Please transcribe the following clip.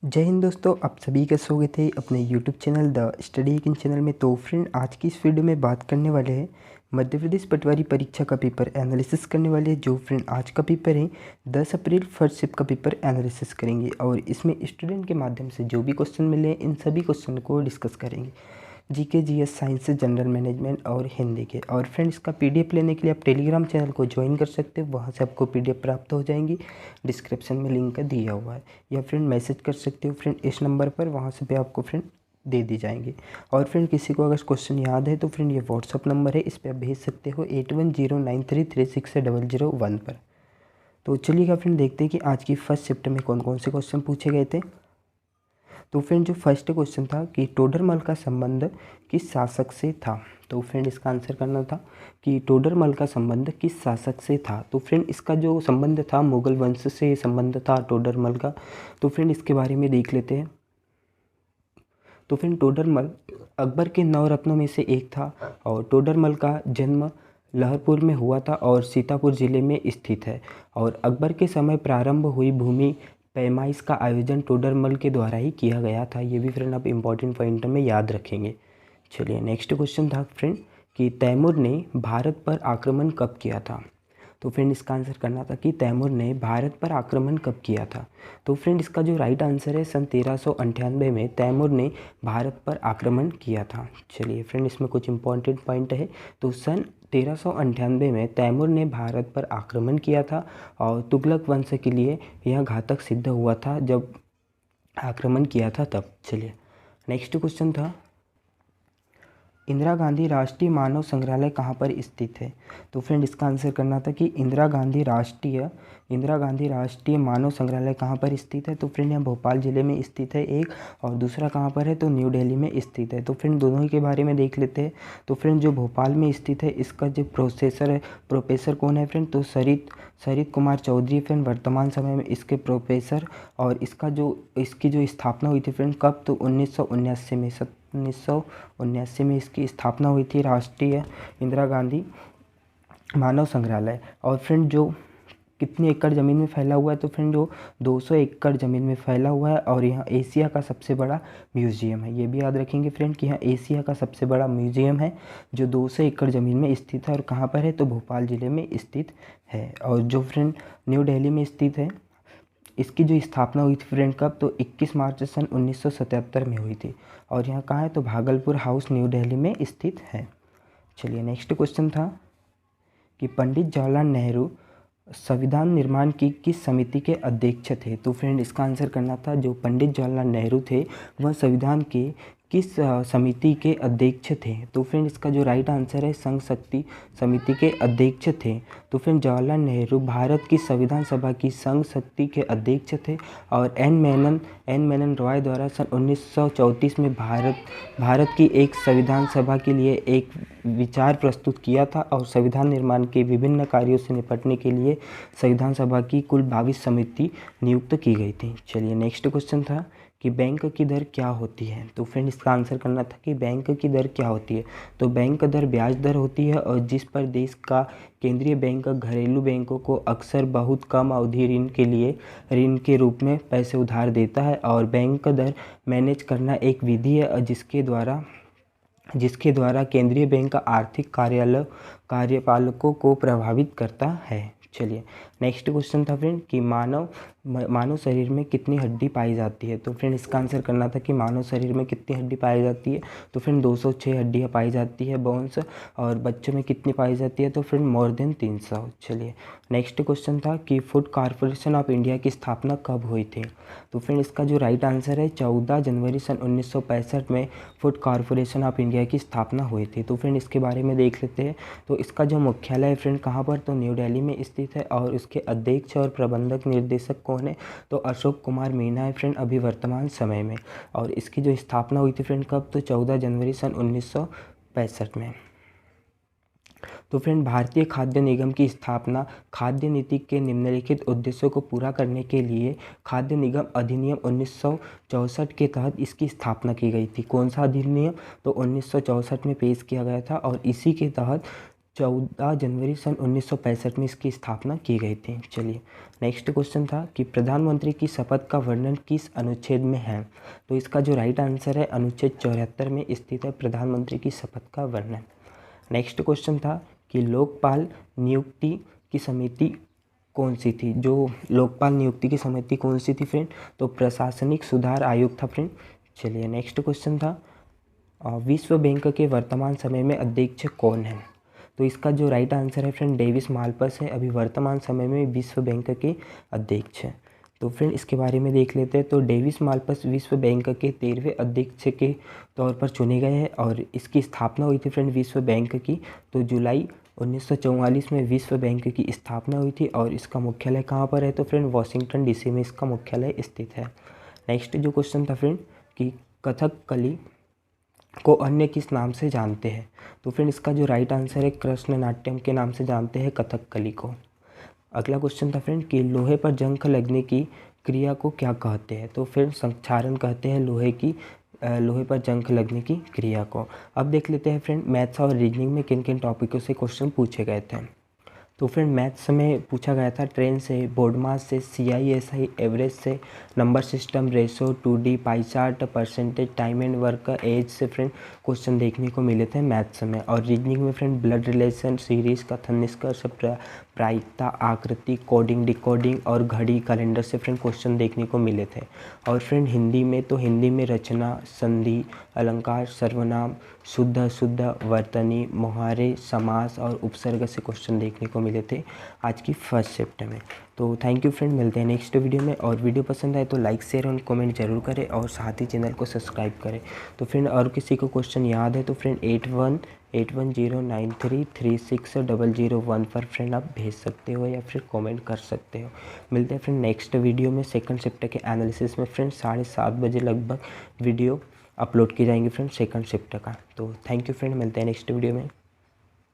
जय हिंद दोस्तों, आप सभी का स्वागत है अपने यूट्यूब चैनल द स्टडी किन चैनल में। तो फ्रेंड, आज की इस वीडियो में बात करने वाले हैं मध्य प्रदेश पटवारी परीक्षा का पेपर एनालिसिस करने वाले हैं। जो फ्रेंड आज का पेपर है 10 अप्रैल फर्स्ट शिफ्ट का पेपर एनालिसिस करेंगे और इसमें स्टूडेंट के माध्यम से जो भी क्वेश्चन मिले हैं इन सभी क्वेश्चन को डिस्कस करेंगे। GK, GS, science, general management और हिंदी के। और फ्रेंड्स, का पीडीएफ लेने के लिए आप टेलीग्राम चैनल को ज्वाइन कर सकते हो, वहाँ से आपको पीडीएफ प्राप्त हो जाएंगी। डिस्क्रिप्शन में लिंक दिया हुआ है, या फ्रेंड मैसेज कर सकते हो फ्रेंड इस नंबर पर, वहाँ से भी आपको फ्रेंड दे दी जाएंगे। और फ्रेंड, किसी को अगर क्वेश्चन याद है तो फ्रेंड ये व्हाट्सअप नंबर है, इस पर आप भेज सकते हो 8109336001 पर। तो चलिएगा फ्रेंड, देखते हैं कि आज की फर्स्ट शिफ्ट में कौन कौन से क्वेश्चन पूछे गए थे। तो फ्रेंड, जो फर्स्ट क्वेश्चन था कि टोडरमल का संबंध किस शासक से था। तो फ्रेंड, इसका आंसर करना था कि टोडरमल का संबंध किस शासक से था। तो फ्रेंड, इसका जो संबंध था मुगल वंश से संबंध था टोडरमल का। तो फ्रेंड, इसके बारे में देख लेते हैं। तो फ्रेंड, टोडरमल अकबर के 9 रत्नों में से एक था और टोडरमल का जन्म लहरपुर में हुआ था और सीतापुर ज़िले में स्थित है। और अकबर के समय प्रारंभ हुई भूमि पैमाइश का आयोजन टोडरमल के द्वारा ही किया गया था। ये भी फ्रेंड आप इम्पॉर्टेंट पॉइंट में याद रखेंगे। चलिए, नेक्स्ट क्वेश्चन था फ्रेंड कि तैमूर ने भारत पर आक्रमण कब किया था। तो फ्रेंड, इसका आंसर करना था कि तैमूर ने भारत पर आक्रमण कब किया था। तो फ्रेंड, इसका जो राइट आंसर है सन 1398 में तैमूर ने भारत पर आक्रमण किया था। चलिए फ्रेंड, इसमें कुछ इंपॉर्टेंट पॉइंट है। तो सन 1398 में तैमूर ने भारत पर आक्रमण किया था और तुगलक वंश के लिए यह घातक सिद्ध हुआ था जब आक्रमण किया था तब। चलिए, नेक्स्ट क्वेश्चन था इंदिरा गांधी राष्ट्रीय मानव संग्रहालय कहाँ पर स्थित है। तो फ्रेंड, इसका आंसर करना था कि इंदिरा गांधी राष्ट्रीय मानव संग्रहालय कहाँ पर स्थित है। तो फ्रेंड, यहाँ भोपाल ज़िले में स्थित है एक, और दूसरा कहाँ पर है तो न्यू दिल्ली में स्थित है। तो फ्रेंड, दोनों ही के बारे में देख लेते हैं। तो फ्रेंड, जो भोपाल में स्थित है इसका जो प्रोफेसर कौन है फ्रेंड, तो सरित कुमार चौधरी फ्रेंड वर्तमान समय में इसके प्रोफेसर। और इसकी जो स्थापना हुई थी फ्रेंड कब, तो 1979 में इसकी स्थापना हुई थी, राष्ट्रीय इंदिरा गांधी मानव संग्रहालय। और फ्रेंड, जो कितनी एकड़ ज़मीन में फैला हुआ है, तो फ्रेंड जो 200 एकड़ ज़मीन में फैला हुआ है और यहाँ एशिया का सबसे बड़ा म्यूज़ियम है। ये भी याद रखेंगे फ्रेंड कि यहाँ एशिया का सबसे बड़ा म्यूज़ियम है जो 200 एकड़ ज़मीन में स्थित है। और कहाँ पर है तो भोपाल ज़िले में स्थित है। और जो फ्रेंड न्यू दिल्ली में स्थित है, इसकी जो स्थापना हुई थी फ्रेंड कब, तो 21 मार्च सन 1977 में हुई थी। और यहाँ कहाँ है तो भागलपुर हाउस न्यू दिल्ली में स्थित है। चलिए, नेक्स्ट क्वेश्चन था कि पंडित जवाहरलाल नेहरू संविधान निर्माण की किस समिति के अध्यक्ष थे। तो फ्रेंड, इसका आंसर करना था जो पंडित जवाहरलाल नेहरू थे वह संविधान के किस समिति के अध्यक्ष थे। तो फ्रेंड, इसका जो राइट आंसर है संघ शक्ति समिति के अध्यक्ष थे। तो फ्रेंड, जवाहरलाल नेहरू भारत की संविधान सभा की संघ शक्ति के अध्यक्ष थे। और एन मेनन रॉय द्वारा सन 1934 में भारत की एक संविधान सभा के लिए एक विचार प्रस्तुत किया था और संविधान निर्माण के विभिन्न कार्यों से निपटने के लिए संविधान सभा की कुल 22 समिति नियुक्त की गई थी। चलिए, नेक्स्ट क्वेश्चन था कि बैंक की दर क्या होती है। तो फ्रेंड, इसका आंसर करना था कि बैंक की दर क्या होती है। तो बैंक दर ब्याज दर होती है और जिस पर देश का केंद्रीय बैंक घरेलू बैंकों को अक्सर बहुत कम अवधि ऋण के रूप में पैसे उधार देता है। और बैंक दर मैनेज करना एक विधि है जिसके द्वारा केंद्रीय बैंक का आर्थिक कार्यपालकों को प्रभावित करता है। चलिए, नेक्स्ट क्वेश्चन था फ्रेंड कि मानव शरीर में कितनी हड्डी पाई जाती है। तो फ्रेंड, इसका आंसर करना था कि मानव शरीर में कितनी हड्डी पाई जाती है। तो फ्रेंड, 206 हड्डियाँ पाई जाती है बोन्स। और बच्चों में कितनी पाई जाती है तो फ्रेंड मोर देन 300। चलिए, नेक्स्ट क्वेश्चन था कि फूड कॉरपोरेशन ऑफ इंडिया की स्थापना कब हुई थी। तो फ्रेंड, इसका जो राइट आंसर है 14 जनवरी सन 1965 में फूड कॉरपोरेशन ऑफ इंडिया की स्थापना हुई थी। तो फ्रेंड, इसके बारे में देख लेते हैं। तो इसका जो मुख्यालय है फ्रेंड कहाँ पर, तो न्यू दिल्ली में स्थित है। और इसके अध्यक्ष और प्रबंधक निर्देशक कौन है, तो अशोक कुमार मीना है फ्रेंड अभी वर्तमान समय में। और इसकी जो स्थापना हुई थी फ्रेंड कब, तो 14 जनवरी सन 1965 में। तो फ्रेंड, भारतीय खाद्य निगम की स्थापना खाद्य नीति के निम्नलिखित उद्देश्यों को पूरा करने के लिए खाद्य निगम अधिनियम 1964 के तहत इसकी स्थापना की गई थी। कौन सा अधिनियम, तो 1964 में पेश किया गया था। और इसी के तहत 14 जनवरी सन 1965 में इसकी स्थापना की गई थी। चलिए नेक्स्ट क्वेश्चन था कि प्रधानमंत्री की शपथ का वर्णन किस अनुच्छेद में है? तो इसका जो राइट आंसर है अनुच्छेद 74 में स्थित है प्रधानमंत्री की शपथ का वर्णन। नेक्स्ट क्वेश्चन था कि लोकपाल नियुक्ति की समिति कौन सी थी? जो लोकपाल नियुक्ति की समिति कौन सी थी फ्रेंड? तो प्रशासनिक सुधार आयोग था फ्रेंड। चलिए नेक्स्ट क्वेश्चन था विश्व बैंक के वर्तमान समय में अध्यक्ष कौन है? तो इसका जो राइट आंसर है फ्रेंड डेविस मालपस है, अभी वर्तमान समय में विश्व बैंक के अध्यक्ष हैं। तो फ्रेंड इसके बारे में देख लेते हैं। तो डेविस मालपस विश्व बैंक के 13वें अध्यक्ष के तौर पर चुने गए हैं और इसकी स्थापना हुई थी फ्रेंड विश्व बैंक की। तो जुलाई 1944 में विश्व बैंक की स्थापना हुई थी और इसका मुख्यालय कहाँ पर है? तो फ्रेंड वाशिंगटन डीसी में इसका मुख्यालय स्थित है। नेक्स्ट जो क्वेश्चन था फ्रेंड कि कथकली को अन्य किस नाम से जानते हैं? तो फ्रेंड इसका जो राइट आंसर है कृष्ण नाट्यम के नाम से जानते हैं कथकली को। अगला क्वेश्चन था फ्रेंड कि लोहे पर जंग लगने की क्रिया को क्या कहते हैं? तो फ्रेंड संक्षारण कहते हैं लोहे पर जंग लगने की क्रिया को। अब देख लेते हैं फ्रेंड मैथ्स और रीजनिंग में किन किन टॉपिकों से क्वेश्चन पूछे गए थे। तो फ्रेंड मैथ्स में पूछा गया था ट्रेन से, बोर्ड मास से, CISI एवरेज से, number system, ratio, 2D, pie chart, percentage, time and work, age से फ्रेंड क्वेश्चन देखने को मिले थे मैथ्स में। और रीजनिंग में फ्रेंड ब्लड रिलेशन, सीरीज, कथन, निष्कर्ष, प्रायिकता, आकृति, कोडिंग, डिकोडिंग और घड़ी, कैलेंडर से फ्रेंड क्वेश्चन देखने को मिले थे। और फ्रेंड हिंदी में रचना, संधि, अलंकार, सर्वनाम, शुद्ध अशुद्ध, वर्तनी, मुहावरे, समास और उपसर्ग से क्वेश्चन देखने को मिले थे आज की फर्स्ट शिफ्ट में। तो थैंक यू फ्रेंड, मिलते हैं नेक्स्ट वीडियो में। और वीडियो पसंद आए तो लाइक शेयर और कमेंट जरूर करें और साथ ही चैनल को सब्सक्राइब करें। तो फ्रेंड और किसी को क्वेश्चन याद है तो फ्रेंड 818093360001 पर फ्रेंड आप भेज सकते हो या फिर कमेंट कर सकते हो। मिलते हैं फ्रेंड नेक्स्ट वीडियो में। सेकंड शिफ्ट के एनालिसिस में फ्रेंड 7:30 बजे लगभग वीडियो अपलोड की जाएंगी फ्रेंड सेकंड शिफ्ट का। तो थैंक यू फ्रेंड, मिलते हैं नेक्स्ट वीडियो में।